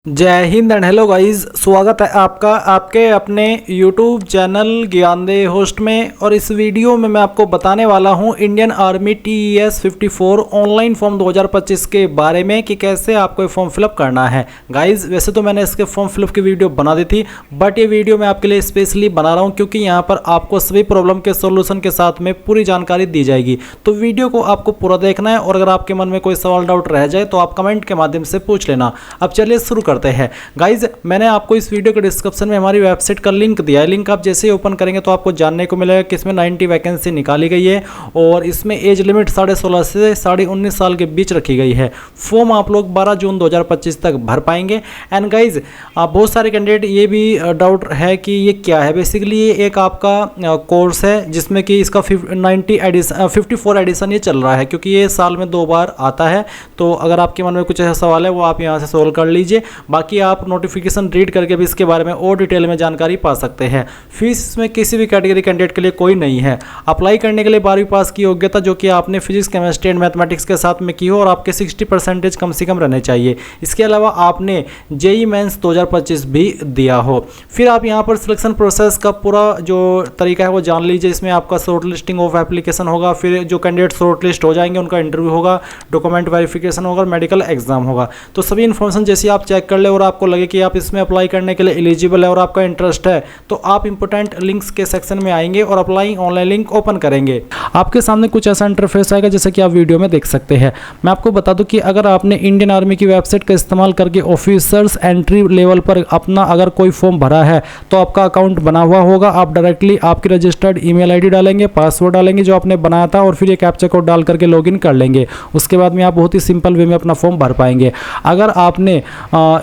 जय Hind and hello guys, स्वागत है आपका आपके अपने YouTube चैनल ज्ञानदेह होस्ट में। और इस वीडियो में मैं आपको बताने वाला हूं Indian army TES 54 online form 2025 के बारे में कि कैसे आपको फॉर्म फिलअप करना है। गाइस वैसे तो मैंने इसके फॉर्म फिलअप की वीडियो बना दी थी, बट ये वीडियो मैं आपके लिए स्पेशली बना रहा हूँ क्योंकि यहाँ पर आपको सभी प्रॉब्लम के सोल्यूशन के साथ में पूरी जानकारी दी जाएगी। तो वीडियो को आपको पूरा देखना है और अगर आपके मन में कोई सवाल डाउट रह जाए तो आप कमेंट के माध्यम से पूछ लेना। अब चलिए शुरू करते हैं। गाइज मैंने आपको इस वीडियो के डिस्क्रिप्शन में हमारी वेबसाइट का लिंक दिया है। लिंक आप जैसे ही ओपन करेंगे तो आपको जानने को मिलेगा कि इसमें 90 वैकेंसी निकाली गई है और इसमें एज लिमिट 16.5 से 19.5 साल के बीच रखी गई है। फॉर्म आप लोग 12 जून 2025 तक भर पाएंगे। एंड गाइज बहुत सारे कैंडिडेट ये भी डाउट है कि ये क्या है। बेसिकली ये एक आपका कोर्स है जिसमें कि इसका 54 एडिशन ये चल रहा है क्योंकि ये साल में 2 बार आता है। तो अगर आपके मन में कुछ ऐसा सवाल है वो आप यहाँ से सोल्व कर लीजिए। बाकी आप नोटिफिकेशन रीड करके भी इसके बारे में और डिटेल में जानकारी पा सकते हैं। फीस इसमें किसी भी कैटेगरी कैंडिडेट के लिए कोई नहीं है। अप्लाई करने के लिए 12वीं पास की योग्यता जो कि आपने फिजिक्स केमिस्ट्री एंड मैथमेटिक्स के साथ में की हो और आपके 60% कम से कम रहने चाहिए। इसके अलावा आपने जेई मेंस 2025 भी दिया हो। फिर आप यहाँ पर सिलेक्शन प्रोसेस का पूरा जो तरीका है वो जान लीजिए। इसमें आपका शॉर्ट लिस्टिंग ऑफ एप्लीकेशन होगा, फिर जो कैंडिडेट शॉर्ट लिस्ट हो जाएंगे उनका इंटरव्यू होगा, डॉक्यूमेंट वेरिफिकेशन होगा, मेडिकल एग्जाम होगा। तो सभी इन्फॉर्मेशन जैसे आप चेक कर ले और आपको लगे कि आप इसमें अप्लाई करने के लिए एलिजिबल है और आपका इंटरेस्ट है तो आप इंपोर्टेंट लिंक्स के सेक्शन में आएंगे और अप्लाई ऑनलाइन लिंक ओपन करेंगे। आपके सामने कुछ ऐसा इंटरफेस आएगा जैसे कि आप वीडियो में देख सकते हैं। मैं आपको बता दूं कि अगर आपने इंडियन आर्मी की वेबसाइट का इस्तेमाल करके ऑफिसर्स एंट्री लेवल पर अपना अगर कोई फॉर्म भरा है तो आपका अकाउंट बना हुआ होगा। आप डायरेक्टली आपकी रजिस्टर्ड ईमेल आईडी डालेंगे, पासवर्ड डालेंगे जो आपने बनाया था और फिर ये कैप्चा कोड डाल करके लॉगिन कर लेंगे। उसके बाद में आप बहुत ही सिंपल वे में अपना फॉर्म भर पाएंगे। अगर आपने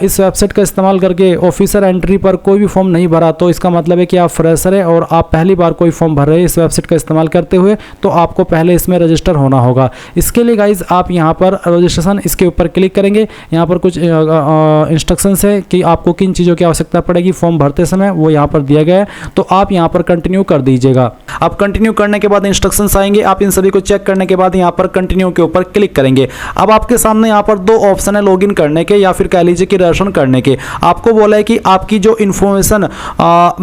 इस वेबसाइट का इस्तेमाल करके ऑफिसर एंट्री पर कोई भी फॉर्म नहीं भरा तो इसका मतलब है कि आप फ्रेशर है और आप पहली बार कोई फॉर्म भर रहे हैं इस वेबसाइट का इस्तेमाल करते हुए, तो आपको पहले इसमें रजिस्टर होना होगा। इसके लिए गाइज आप यहाँ पर रजिस्ट्रेशन इसके ऊपर क्लिक करेंगे। यहाँ पर कुछ इंस्ट्रक्शंस है कि आपको किन चीज़ों की आवश्यकता पड़ेगी फॉर्म भरते समय, वो यहाँ पर दिया गया है। तो आप यहाँ पर कंटिन्यू कर दीजिएगा। आप कंटिन्यू करने के बाद इंस्ट्रक्शंस आएंगे, आप इन सभी को चेक करने के बाद यहाँ पर कंटिन्यू के ऊपर क्लिक करेंगे। अब आपके सामने यहाँ पर 2 ऑप्शन है, लॉगिन करने के या फिर कह लीजिए कि रजिस्ट्रेशन करने के। आपको बोला है कि आपकी जो इन्फॉर्मेशन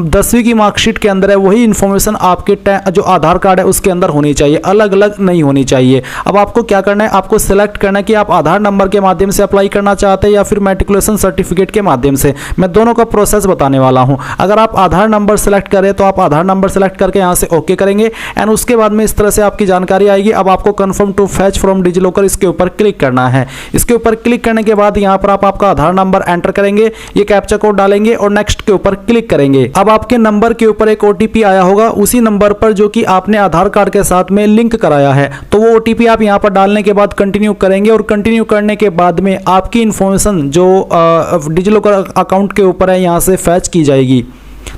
10वीं की मार्कशीट के अंदर है वही इन्फॉर्मेशन आपके जो आधार कार्ड है उसके अंदर होनी चाहिए, अलग अलग नहीं होनी चाहिए। अब आपको क्या करना है, आपको सिलेक्ट करना है कि आप आधार नंबर के माध्यम से अप्लाई करना चाहते हैं या फिर मैट्रिकुलेशन सर्टिफिकेट के माध्यम से। मैं दोनों का प्रोसेस बताने वाला हूं। अगर आप आधार नंबर सेलेक्ट करें तो आप आधार नंबर सेलेक्ट करके यहां से ओके करेंगे एंड उसके बाद में इस तरह से आपकी जानकारी आएगी। अब आपको confirm to fetch from DigiLocker इसके ऊपर क्लिक करना है। इसके ऊपर क्लिक करने के बाद यहां पर आप आपका आधार नंबर एंटर करेंगे, ये कैप्चा कोड डालेंगे और नेक्स्ट के ऊपर क्लिक करेंगे। अब आपके नंबर के ऊपर एक OTP आया होगा, उसी नंबर पर जो कि आपने आधार कार्ड के साथ में लिंक कराया है। तो वो OTP आप यहां पर डालने के बाद कंटिन्यू करेंगे और कंटिन्यू करने के बाद में आपकी इंफॉर्मेशन जो डिजिलॉकर अकाउंट के ऊपर है यहां से फैच की जाएगी।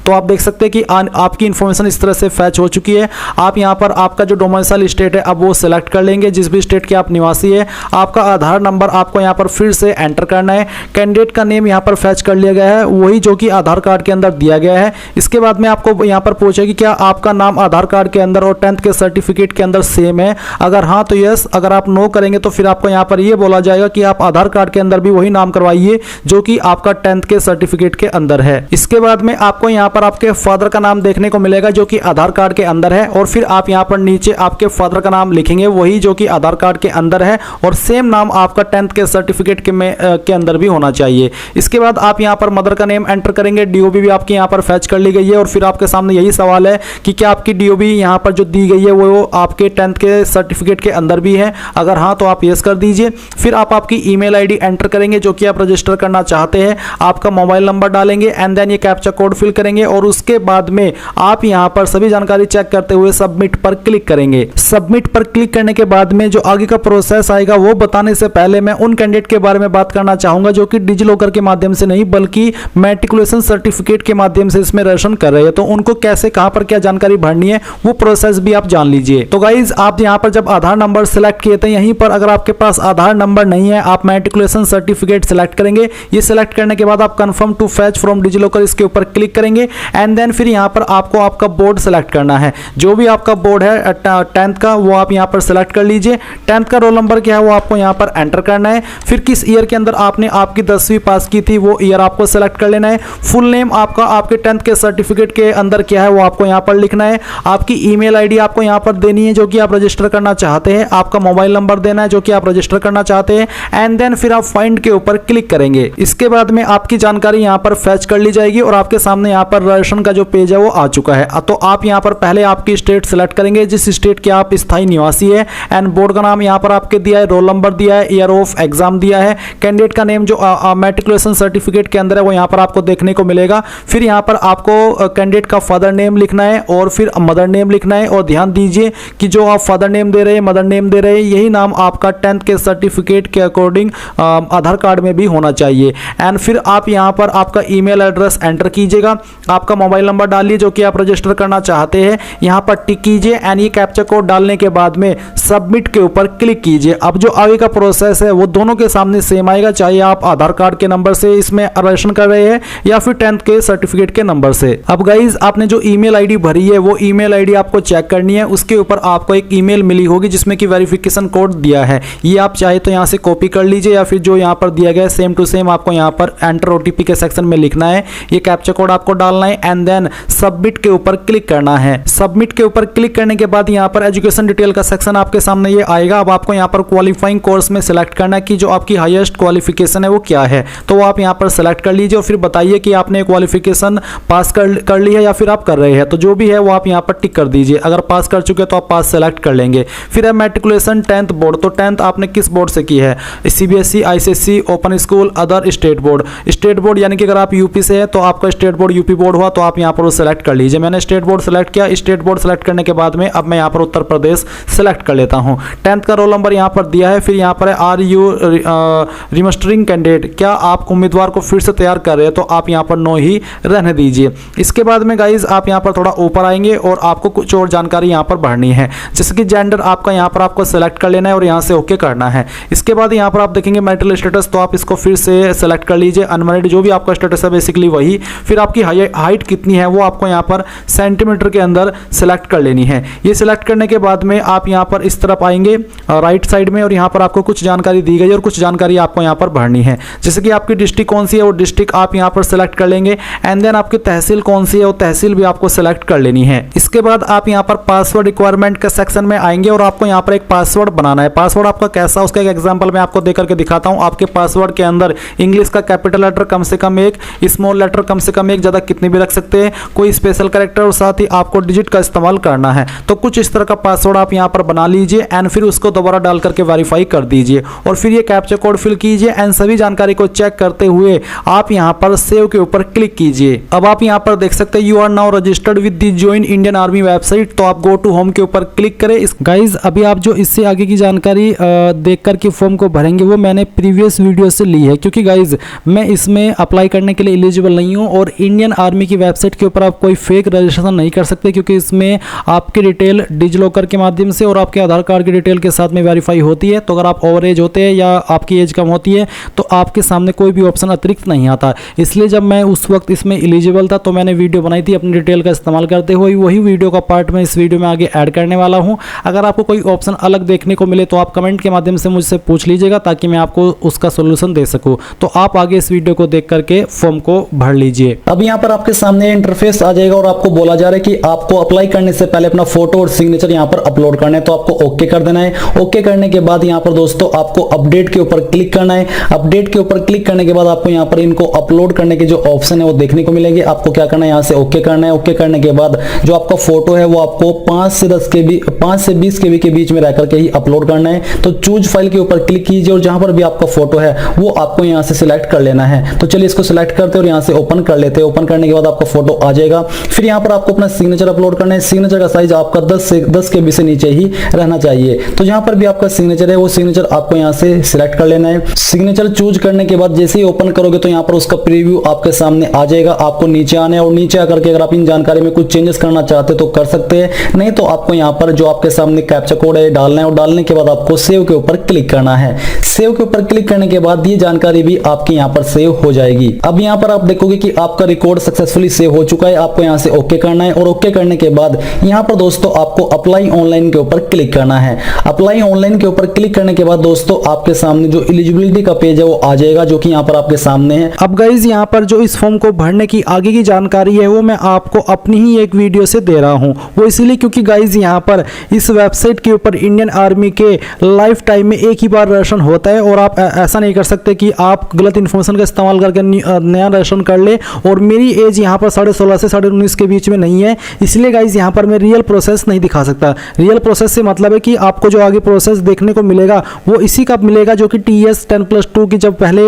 तो आप देख सकते हैं कि आपकी इन्फॉर्मेशन इस तरह से फैच हो चुकी है। आप यहां पर आपका जो डोमिसाइल स्टेट है अब वो सिलेक्ट कर लेंगे, जिस भी स्टेट के आप निवासी है। आपका आधार नंबर आपको यहां पर फिर से एंटर करना है। कैंडिडेट का नेम यहां पर फैच कर लिया गया है, वही जो कि आधार कार्ड के अंदर दिया गया है। इसके बाद में आपको यहां पर पूछेगी क्या आपका नाम आधार कार्ड के अंदर और 10th के सर्टिफिकेट के अंदर सेम है। अगर हाँ तो यस, अगर आप नो करेंगे तो फिर आपको यहां पर यह बोला जाएगा कि आप आधार कार्ड के अंदर भी वही नाम करवाइए जो कि आपका 10th के सर्टिफिकेट के अंदर है। इसके बाद में आपको यहां पर आपके फादर का नाम देखने को मिलेगा जो कि आधार कार्ड के अंदर है और फिर आप यहां पर नीचे आपके फादर का नाम लिखेंगे वही जो कि आधार कार्ड के अंदर है और सेम नाम आपका 10th के सर्टिफिकेट के अंदर भी होना चाहिए। इसके बाद आप यहां पर मदर का नेम एंटर करेंगे। DOB भी आपकी यहां पर फैच कर ली गई है और फिर आपके सामने यही सवाल है कि क्या आपकी DOB यहां पर जो दी गई है वो आपके 10th के सर्टिफिकेट के अंदर भी है। अगर हाँ तो आप यस कर दीजिए। फिर आप आपकी ईमेल आईडी एंटर करेंगे जो कि आप रजिस्टर करना चाहते हैं। आपका मोबाइल नंबर डालेंगे एंड देन ये कैप्चा कोड फिल करेंगे और उसके बाद में आप यहां पर सभी जानकारी चेक करते हुए सबमिट पर क्लिक करेंगे। सबमिट पर क्लिक करने के बाद में जो आगे का प्रोसेस आएगा वो बताने से पहले मैं उन कैंडिडेट के बारे में बात करना चाहूंगा जो कि डिजिलॉकर के माध्यम से नहीं बल्कि मैट्रिकुलेशन सर्टिफिकेट के माध्यम से इसमें रजिस्ट्रेशन कर रहे हैं। तो उनको कैसे कहां पर क्या जानकारी भरनी है वो प्रोसेस भी आप जान लीजिए। तो गाइज आप यहां पर जब आधार नंबर सेलेक्ट किए थे यहीं पर अगर आपके पास आधार नंबर नहीं है आप मैट्रिकुलेशन सर्टिफिकेट सेलेक्ट करेंगे। ये सेलेक्ट करने के बाद आप confirm to fetch from DigiLocker इसके ऊपर क्लिक करेंगे एंड देन फिर यहाँ पर आपको आपका बोर्ड सेलेक्ट करना है। जो भी आपका बोर्ड है 10th का वो आप यहाँ पर सेलेक्ट कर लीजिए। 10th का रोल नंबर क्या है वो आपको यहाँ पर एंटर करना है। फिर किस ईयर के अंदर आपने आपकी 10वीं पास की थी वो ईयर आपको सेलेक्ट कर लेना है। फुल नेम आपका आपके 10th के सर्टिफिकेट के अंदर क्या है वो आपको यहाँ पर लिखना है। आपकी ईमेल आईडी आपको यहाँ पर देनी है जो कि आप रजिस्टर करना चाहते हैं। आपका मोबाइल नंबर देना है जो कि आप रजिस्टर करना चाहते हैं एंड देन फिर आप फाइंड के ऊपर क्लिक करेंगे। इसके बाद में आपकी जानकारी यहाँ पर फैच कर ली जाएगी और आपके सामने यहाँ पर राशन का जो पेज है वो आ चुका है। तो आप यहाँ पर पहले आपकी स्टेट सेलेक्ट करेंगे, जिस स्टेट के आप स्थायी निवासी है, एंड बोर्ड का नाम यहाँ पर आपके दिया है, रोल नंबर दिया है, ईयर ऑफ एग्जाम दिया है, कैंडिडेट का नेम जो मैट्रिकुलेशन सर्टिफिकेट के अंदर है वो यहाँ पर आपको देखने को मिलेगा। फिर यहाँ पर आपको कैंडिडेट का फादर नेम लिखना है और फिर मदर नेम लिखना है। और ध्यान दीजिए कि जो आप फादर नेम दे रहे हैं, मदर नेम दे रहे हैं, यही नाम आपका 10th के सर्टिफिकेट के अकॉर्डिंग आधार कार्ड में भी होना चाहिए। एंड फिर आप यहाँ पर आपका ईमेल एड्रेस एंटर कीजिएगा, आपका मोबाइल नंबर डालिए जो कि आप रजिस्टर करना चाहते हैं, यहाँ पर टिक कीजिए एंड ये कैप्चा कोड डालने के बाद में सबमिट के ऊपर क्लिक कीजिए। अब जो आगे का प्रोसेस है वो दोनों के सामने सेम आएगा, चाहे आप आधार कार्ड के नंबर से इसमें रजिस्ट्रेशन कर रहे हैं या फिर 10th के सर्टिफिकेट के नंबर से। अब गाइज आपने जो ईमेल आईडी भरी है वो ईमेल आईडी आपको चेक करनी है। उसके ऊपर आपको एक ईमेल मिली होगी जिसमें कि वेरिफिकेशन कोड दिया है, ये आप चाहे तो यहाँ से कॉपी कर लीजिए या फिर जो यहाँ पर दिया गया है सेम टू सेम आपको यहाँ पर एंटर ओटीपी के सेक्शन में लिखना है, ये कैप्चा कोड आपको डालना है एंड देन सबमिट के ऊपर क्लिक करना है। सबमिट के ऊपर क्लिक करने के बाद यहाँ पर एजुकेशन डिटेल का सेक्शन आपके सामने ये आएगा। अब आपको यहाँ पर क्वालिफाइंग कोर्स में सिलेक्ट करना है कि जो आपकी हाईएस्ट क्वालिफिकेशन है वो क्या है, तो वो आप यहाँ पर सेलेक्ट कर लीजिए और फिर बताइए कि आपने क्वालिफिकेशन पास कर ली है या फिर आप कर रहे हैं, तो जो भी है वो आप यहाँ पर टिक कर दीजिए। अगर पास कर चुके तो आप पास सेलेक्ट कर लेंगे। फिर है मैट्रिकुलेशन 10th बोर्ड, तो 10th आपने किस बोर्ड से की है, CBSE, ICSE, open school, other, state board. State board यानी कि अगर आप यूपी से है तो आपका स्टेट बोर्ड यूपी बोर्ड हुआ, तो आप यहाँ पर वो सेलेक्ट कर लीजिए। मैंने स्टेट बोर्ड सेलेक्ट किया। स्टेट बोर्ड सेलेक्ट करने के बाद में अब मैं यहाँ पर उत्तर प्रदेश सेलेक्ट कर लेता हूँ। 10th का रोल नंबर यहाँ पर दिया है। फिर यहाँ पर है आर यू रिमस्टरिंग कैंडिडेट, क्या आप उम्मीदवार को फिर से तैयार कर रहे हैं, तो आप यहाँ पर नो ही रहने दीजिए। इसके बाद में गाइज आप यहाँ पर थोड़ा ऊपर आएंगे और आपको कुछ और जानकारी यहाँ पर भरनी है, जैसे कि जेंडर आपका यहाँ पर आपको सेलेक्ट कर लेना है और यहाँ से ओके करना है। इसके बाद यहाँ पर आप देखेंगे मैरिटल स्टेटस, तो आप इसको फिर से सेलेक्ट कर लीजिए, अनमैरिड जो भी आपका स्टेटस है बेसिकली वही। फिर आपकी हाइट कितनी है वो आपको यहाँ पर सेंटीमीटर के अंदर सेलेक्ट कर लेनी है। ये सिलेक्ट करने के बाद में आप यहाँ पर इस तरफ आएंगे राइट साइड में और यहाँ पर आपको कुछ जानकारी दी गई और कुछ जानकारी आपको यहाँ पर भरनी है, जैसे कि आपकी डिस्ट्रिक्ट कौन सी है वो डिस्ट्रिक्ट आप यहाँ पर सेलेक्ट कर लेंगे एंड देन आपकी तहसील कौन सी है वो तहसील भी आपको सेलेक्ट कर लेनी है। इसके बाद आप यहाँ पर पासवर्ड रिक्वायरमेंट के सेक्शन में आएंगे और आपको यहाँ पर एक पासवर्ड बनाना है। पासवर्ड आपका कैसा, उसका एक एग्जांपल मैं आपको देकर के दिखाता हूँ। आपके पासवर्ड के अंदर इंग्लिश का कैपिटल लेटर कम से कम एक, स्मॉल लेटर कम से कम एक, ज़्यादा कितनी भी रख सकते हैं, कोई स्पेशल कैरेक्टर और साथ ही आपको डिजिट का इस्तेमाल करना है। तो कुछ इस तरह का पासवर्ड आप यहाँ पर बना लीजिए एंड फिर उसको दोबारा डाल करके वेरीफाई कर दीजिए और फिर ये कैप्चा कोड फिल कीजिए एंड सभी जानकारी को चेक करते हुए आप यहाँ पर सेव के ऊपर क्लिक कीजिए। अब आप यहाँ पर देख सकते हैं you are now registered with the join Indian army website, तो आप गो टू होम के ऊपर क्लिक करें। गाइज अभी आप जो इससे आगे की जानकारी देख करके फॉर्म को भरेंगे वो मैंने प्रीवियस वीडियो से ली है, क्योंकि गाइज मैं इसमें अप्लाई करने के लिए एलिजिबल नहीं हूँ और इंडियन आर्मी की वेबसाइट के ऊपर आप कोई फेक रजिस्ट्रेशन नहीं कर सकते, क्योंकि इसमें आपकी डिटेल डिजिलॉकर के माध्यम से और आपके आधार कार्ड की डिटेल के साथ में वेरीफाई होती है। तो अगर आप ओवर एज होते हैं या आपकी एज कम होती है तो आपके सामने कोई भी ऑप्शन अतिरिक्त नहीं आता। इसलिए जब मैं उस वक्त इसमें एलिजिबल था तो मैंने वीडियो बनाई थी अपनी डिटेल का इस्तेमाल करते हुए, वही वीडियो का पार्ट मैं इस वीडियो में आगे ऐड करने वाला हूं। अगर आपको कोई ऑप्शन अलग देखने को मिले तो आप कमेंट के माध्यम से मुझसे पूछ लीजिएगा ताकि मैं आपको उसका सोल्यूशन दे सकूं। तो आप आगे इस वीडियो को देख करके फॉर्म को भर लीजिए। अब यहाँ पर आपके सामने इंटरफेस आ जाएगा और आपको बोला जा रहा है कि आपको अप्लाई करने से पहले अपना फोटो और सिग्नेचर यहाँ पर अपलोड करना है, तो आपको ओके कर देना है। ओके करने के बाद यहाँ पर दोस्तों आपको अपडेट के ऊपर क्लिक करना है। अपडेट के ऊपर क्लिक करने के बाद आपको यहाँ पर इनको अपलोड करने के जो ऑप्शन है वो देखने को मिलेंगे। आपको क्या करना है, यहाँ से ओके करना है। ओके करने के बाद जो आपका फोटो है वो आपको 5 से 20 KB के बीच में रह करके ही अपलोड करना है। तो चूज फाइल के ऊपर क्लिक कीजिए और जहां पर भी आपका फोटो है वो आपको यहाँ से सिलेक्ट कर लेना है। तो चलिए इसको सिलेक्ट करते हैं और यहाँ से ओपन कर लेते हैं। ओपन करने के बाद आपका फोटो आ जाएगा। फिर यहाँ पर आपको अपना सिग्नेचर अपलोड करना है। सिग्नेचर का साइज आपका 10 KB से नीचे ही रहना चाहिए। तो जहां पर भी आपका सिग्नेचर है वो सिग्नेचर आपको यहाँ से सिलेक्ट कर लेना है। सिग्नेचर चूज करने के बाद जैसे ही ओपन करोगे तो यहाँ पर उसका प्रीव्यू आपके सामने आ जाएगा। आपको नीचे आना है और नीचे आकर के अगर आप इन जानकारी में कुछ चेंजेस करना चाहते तो कर सकते हैं, नहीं तो आपको यहाँ पर जो आपके सामने कैप्चा कोड है डालना है और डालने के बाद आपको सेव के ऊपर क्लिक करना है। सेव के ऊपर क्लिक करने के बाद ये जानकारी भी आपकी यहाँ पर सेव हो जाएगी। अब यहाँ पर आप देखोगे कि आपका रिकॉर्ड सक्सेसफुल सक्सेसफुली सेव हो चुका है। आपको यहाँ से ओके करना है और ओके करने के बाद यहाँ पर दोस्तों आपको अप्लाई ऑनलाइन के ऊपर क्लिक करना है। अप्लाई ऑनलाइन के ऊपर क्लिक करने के बाद दोस्तों आपके सामने जो एलिजिबिलिटी का पेज है वो आ जाएगा, जो कि यहाँ पर आपके सामने है। अब गाइज यहाँ पर जो इस फॉर्म को भरने की आगे की जानकारी है वो मैं आपको अपनी ही एक वीडियो से दे रहा हूँ। वो इसलिए क्योंकि गाइज यहाँ पर इस वेबसाइट के ऊपर इंडियन आर्मी के लाइफ टाइम में एक ही बार रजिस्ट्रेशन होता है और आप ऐसा नहीं कर सकते कि आप गलत इन्फॉर्मेशन का इस्तेमाल करके नया रजिस्ट्रेशन कर ले। और मेरी एज यहाँ पर 16.5 से 19.5 के बीच में नहीं है, इसलिए गाइज यहाँ पर मैं रियल प्रोसेस नहीं दिखा सकता। रियल प्रोसेस से मतलब है कि आपको जो आगे प्रोसेस देखने को मिलेगा वो इसी का मिलेगा जो कि TS 10+2 की जब पहले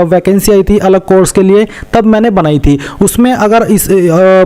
वैकेंसी आई थी अलग कोर्स के लिए तब मैंने बनाई थी। उसमें अगर इस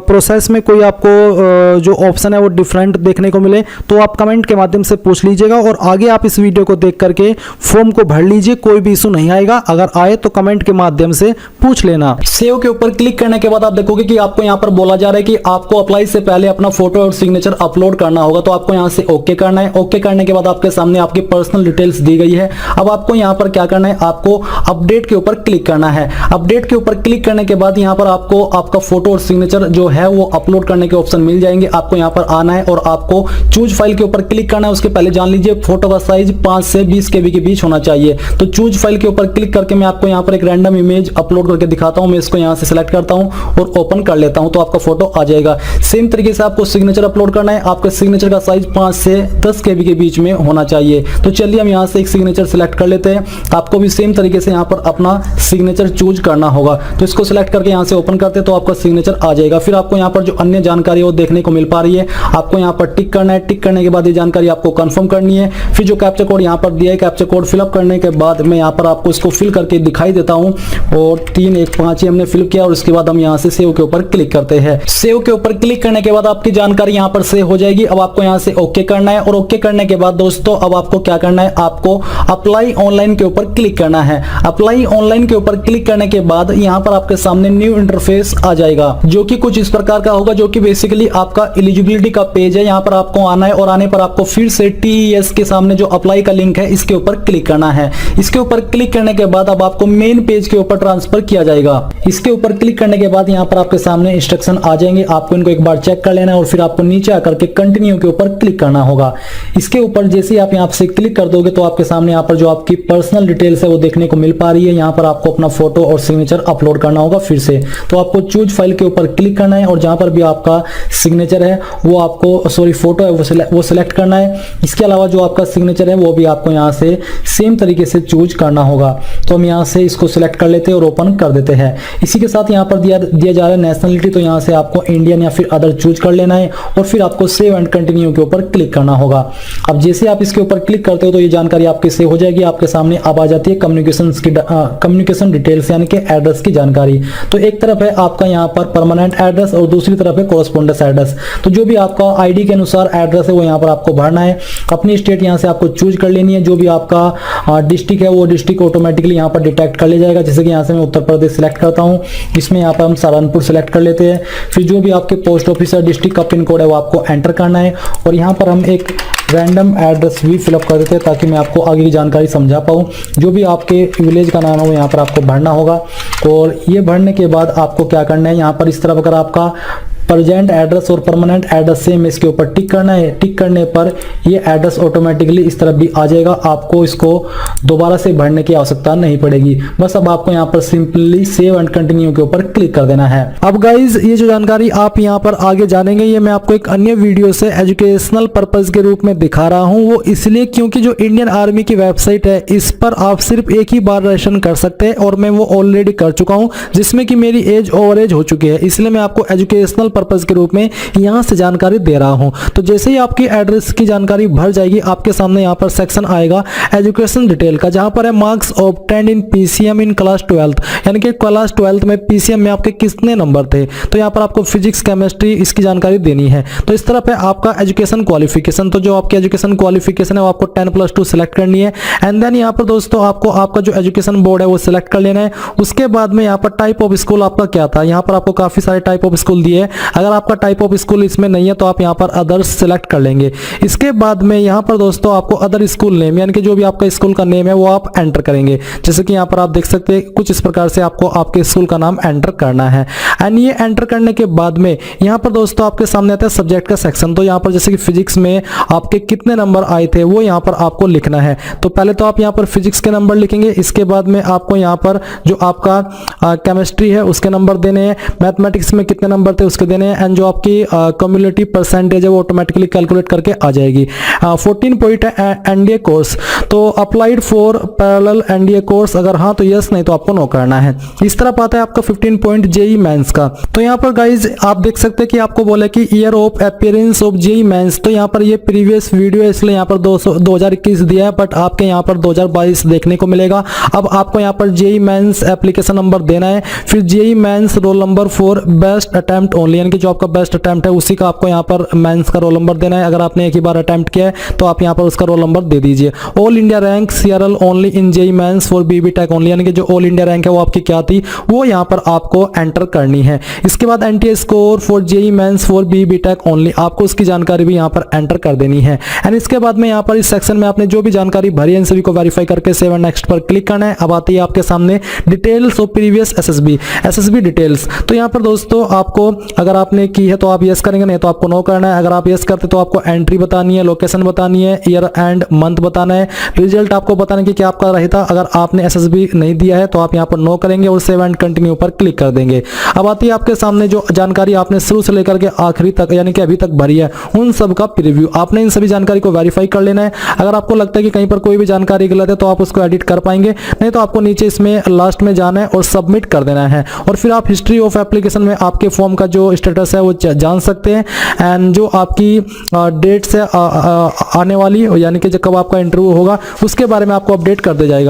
प्रोसेस में कोई आपको जो ऑप्शन है वो डिफरेंट देखने को मिले तो आप कमेंट के माध्यम से पूछ लीजिएगा और आगे आप इस वीडियो को देख करके फॉर्म को भर लीजिए, कोई भी इशू नहीं आएगा। अगर आए तो कमेंट के माध्यम से पूछ लेना। सेव के ऊपर क्लिक करने के बाद आप देखोगे कि आपको यहाँ पर बोला जा रहा है कि आपको अप्लाई से पहले अपना फोटो और सिग्नेचर अपलोड करना होगा, तो आपको यहाँ से ओके करना है। ओके करने के बाद आपके सामने आपकी पर्सनल डिटेल्स दी गई है। अब आपको यहाँ पर क्या करना है, आपको अपडेट के ऊपर क्लिक करना है। अपडेट के ऊपर क्लिक करने के बाद यहाँ पर आपको आपका फोटो और सिग्नेचर जो है वो अपलोड करने के ऑप्शन मिल जाएंगे। आपको यहाँ पर आना है और आपको चूज फाइल के ऊपर क्लिक करना है। उसके पहले जान लीजिए फोटो का साइज 5 से 20 KB के बीच होना चाहिए। तो चूज फाइल के ऊपर क्लिक करके मैं आपको यहाँ पर एक रैंडम इमेज अपलोड करके दिखाता हूँ। मैं इसको यहाँ से सिलेक्ट करता हूँ और ओपन कर लेता हूँ, तो आपका फोटो आ जाएगा। सेम तरीके से आपको सिग्नेचर अपलोड करना है। आपके सिग्नेचर का साइज 5 से 10 KB के बीच में होना चाहिए। तो चलिए हम यहाँ से एक सिग्नेचर सिलेक्ट कर लेते हैं। आपको भी सेम तरीके से यहाँ पर अपना सिग्नेचर चूज करना होगा। तो इसको सिलेक्ट करके यहाँ से ओपन करते हैं तो आपका सिग्नेचर आ जाएगा। फिर आपको यहाँ पर जो अन्य जानकारी है वो देखने को मिल पा रही है। आपको यहाँ पर टिक करना है। टिक करने के बाद ये जानकारी आपको कंफर्म करनी है। फिर जो कैप्चा कोड यहाँ पर दिया है, कैप्चा कोड फिलअप करने के बाद मैं यहाँ पर आपको इसको फिल करके दिखाई देता हूँ और 315 हमने फिल किया और उसके बाद हम यहाँ से सेव के ऊपर क्लिक करते हैं। सेव के ऊपर क्लिक करने के बाद आपकी जानकारी यहाँ पर सेव हो जाएगी। अब आपको यहाँ से ओके करना है और ओके करने के बाद दोस्तों अब आपको क्या करना है, आपको अप्लाई ऑनलाइन के ऊपर क्लिक करना है। अप्लाई ऑनलाइन के ऊपर क्लिक करने के बाद यहाँ पर आपके सामने न्यू इंटरफेस आ जाएगा, जो कि कुछ इस प्रकार का होगा, जो कि बेसिकली आपका एलिजिबिलिटी का पेज है। यहाँ पर आपको आना है और आने पर आपको फिर से TES के सामने जो अप्लाई का लिंक है इसके ऊपर क्लिक करना है। इसके ऊपर क्लिक करने के बाद अब आपको मेन पेज के ऊपर ट्रांसफर किया जाएगा। इसके ऊपर क्लिक करने के बाद यहाँ पर आपके सामने इंस्ट्रक्शन आ जाएंगे। आपको इनको एक बार चेक कर लेना है और फिर आपको नीचे आकर के कंटिन्यू के ऊपर क्लिक करना होगा। इसके ऊपर जैसे ही आप यहाँ से क्लिक कर दोगे तो आपके सामने यहाँ पर जो आपकी पर्सनल डिटेल्स है वो देखने को मिल पा रही है। यहाँ पर आपको अपना फोटो और सिग्नेचर अपलोड करना होगा फिर से। तो आपको चूज फाइल के ऊपर क्लिक करना है और जहां पर भी आपका सिग्नेचर है वो आपको फोटो है वो सिलेक्ट करना है। इसके अलावा जो आपका सिग्नेचर है वो भी आपको यहाँ से सेम तरीके से चूज करना होगा। तो हम यहाँ से इसको सिलेक्ट कर लेते हैं और ओपन कर देते हैं। इसी के साथ यहाँ पर दिया जा रहा है नेशनलिटी, तो यहाँ से आपको इंडियन या फिर अदर चूज कर लेना है और फिर आपको सेव एंड कंटिन्यू के ऊपर क्लिक करना होगा। अब जैसे आप इसके ऊपर क्लिक करते हो तो ये जानकारी आपकी सेव हो जाएगी। आपके सामने अब आ जाती है कम्युनिकेशन डिटेल्स यानी कि एड्रेस की जानकारी। तो एक तरफ है आपका यहाँ पर परमानेंट एड्रेस और दूसरी तरफ है कोरेस्पोंडेंस एड्रेस। तो जो भी आपका आईडी के अनुसार एड्रेस है वो यहाँ पर आपको भरना है। अपनी स्टेट यहाँ से आपको चूज कर लेनी है। जो भी आपका डिस्ट्रिक्ट है वो डिस्ट्रिक्ट ऑटोमेटिकली यहाँ पर डिटेक्ट कर लिया जाएगा। जैसे कि यहाँ से मैं उत्तर प्रदेश सिलेक्ट करता हूँ, इसमें यहाँ पर हम सहारनपुर सिलेक्ट कर लेते हैं। फिर जो भी आपके पोस्ट ऑफिस या डिस्ट्रिक्ट का पिन कोड है वो आपको एंटर करना है और यहाँ पर हम एक रैंडम एड्रेस भी फिलअप कर देते हैं ताकि मैं आपको आगे की जानकारी समझा पाऊँ। जो भी आपके विलेज का नाम है वो यहाँ पर आपको भरना होगा और ये भरने के बाद आपको क्या करना है, यहाँ पर इस तरफ अगर आपका प्रेजेंट एड्रेस और परमानेंट एड्रेस सेम इसके ऊपर टिक करना है। टिक करने पर ये एड्रेस ऑटोमेटिकली इस तरफ भी आ जाएगा। आपको इसको दोबारा से भरने की आवश्यकता नहीं पड़ेगी। बस अब आपको यहाँ पर सिंपली सेव एंड कंटिन्यू के ऊपर क्लिक कर देना है। अब गाइज ये जो जानकारी आप यहाँ पर आगे जानेंगे ये मैं आपको एक अन्य वीडियो से एजुकेशनल पर्पज के रूप में दिखा रहा हूँ। वो इसलिए क्योंकि जो इंडियन आर्मी की वेबसाइट है इस पर आप सिर्फ एक ही बार रजिस्ट्रेशन कर सकते हैं और मैं वो ऑलरेडी कर चुका हूँ, जिसमें कि मेरी एज ओवरेज हो चुकी है। इसलिए मैं आपको एजुकेशनल पर्पज के रूप में यहां से जानकारी दे रहा हूं। तो जैसे ही आपकी एड्रेस की जानकारी भर जाएगी आपके सामने यहां पर सेक्शन आएगा एजुकेशन डिटेल का, जहां पर है marks obtained in PCM in class 12, यानी कि क्लास 12 में पीसीएम में आपके कितने नंबर थे। तो यहां पर आपको फिजिक्स केमिस्ट्री इसकी जानकारी देनी है। तो इस तरफ है आपका एजुकेशन क्वालिफिकेशन। तो जो आपकी एजुकेशन क्वालिफिकेशन है वो आपको 10+2 सिलेक्ट करनी है। एंड देन यहाँ पर दोस्तों आपको आपका जो एजुकेशन बोर्ड है वो सिलेक्ट कर लेना है। उसके बाद में यहाँ पर टाइप ऑफ स्कूल आपका क्या था, यहाँ पर आपको काफी सारे टाइप ऑफ स्कूल दिए। अगर आपका टाइप ऑफ स्कूल इसमें नहीं है तो आप यहाँ पर अदर्स सेलेक्ट कर लेंगे। इसके बाद में यहाँ पर दोस्तों आपको अदर स्कूल नेम यानी कि जो भी आपका स्कूल का नेम है वो आप एंटर करेंगे। जैसे कि यहाँ पर आप देख सकते हैं कुछ इस प्रकार से आपको आपके स्कूल का नाम एंटर करना है। एंड ये एंटर करने के बाद में यहाँ पर दोस्तों आपके सामने आता है सब्जेक्ट का सेक्शन। तो यहाँ पर जैसे कि फिजिक्स में आपके कितने नंबर आए थे वो यहाँ पर आपको लिखना है। तो पहले तो आप यहाँ पर फिजिक्स के नंबर लिखेंगे, इसके बाद में आपको यहाँ पर जो आपका केमिस्ट्री है उसके नंबर देने हैं, मैथमेटिक्स में कितने नंबर थे उसके देने हैं, एंड जो आपकी कम्युलेटिव परसेंटेज है वो ऑटोमेटिकली कैलकुलेट करके आ जाएगी। 14 पॉइंट है एनडीए कोर्स, तो applied for parallel NDA course, अगर हाँ तो यस, नहीं तो आपको नो करना है। इस तरह आता है आपका 15 पॉइंट जेई मेंस का। तो यहाँ पर गाइज आप देख सकते हैं कि आपको बोला कि year of appearance of JEE Mains, तो यहाँ पर ये प्रीवियस वीडियो है इसलिए यहाँ पर 2021 दिया है, बट आपके यहाँ पर 2022 देखने को मिलेगा। अब आपको यहाँ पर जेई मेंस एप्लीकेशन नंबर देना है, फिर JEE Mains roll number for best attempt only, यानी कि जो आपका बेस्ट अटेम्प्ट है उसी का आपको यहाँ पर मेंस का रोल नंबर देना है। अगर आपने एक ही बार अटेम्प्ट किया है तो आप यहाँ पर उसका रोल नंबर दे दीजिए। All India rank CRL only in JEE Mains for B B tech only, यानी कि जो ऑल इंडिया रैंक है वो आपकी क्या थी वो यहाँ पर आपको एंटर करनी है। इसके बाद NTA score for JEE Mains for B B tech only, आपको उसकी जानकारी भी यहाँ पर एंटर कर देनी है। एंड इसके बाद में यहाँ पर इस सेक्शन में आपने जो भी जानकारी भरी है इन सभी को वेरीफाई करके सेव एंड नेक्स्ट पर क्लिक करना है। अब आती है आपके सामने details of previous SSB details. तो यहाँ पर दोस्तों आपको अगर आपने की है तो आप यस करेंगे, नहीं तो आपको नो करना है। अगर आप यस करते तो आपको एंट्री बतानी है, लोकेशन बतानी है, ईयर एंड मंथ बताना है, रिजल्ट आपको बताना है कि क्या आपका रहता। अगर आपने एसएसबी नहीं दिया है तो आप यहाँ पर नो करेंगे और सेव एंड कंटिन्यू पर क्लिक कर देंगे। अब आती है आपके सामने जो जानकारी आपने शुरू से लेकर के आखिरी तक यानी कि अभी तक भरी है उन सब का प्रीव्यू। आपने इन सभी जानकारी को वेरीफाई कर लेना है। अगर आपको लगता है कि कहीं पर कोई भी जानकारी गलत है तो आप उसको एडिट कर पाएंगे, नहीं तो आपको नीचे इसमें लास्ट में जाना है और सबमिट कर देना है। और फिर आप हिस्ट्री ऑफ एप्लीकेशन में आपके फॉर्म का जो स्टेटस है वो जान सकते हैं। एंड जो आपकी डेट्स है आने वाली यानी कि जब कब आपका इंटरव्यू होगा उसके बारे में आपको अपडेट कर दिया जाएगा।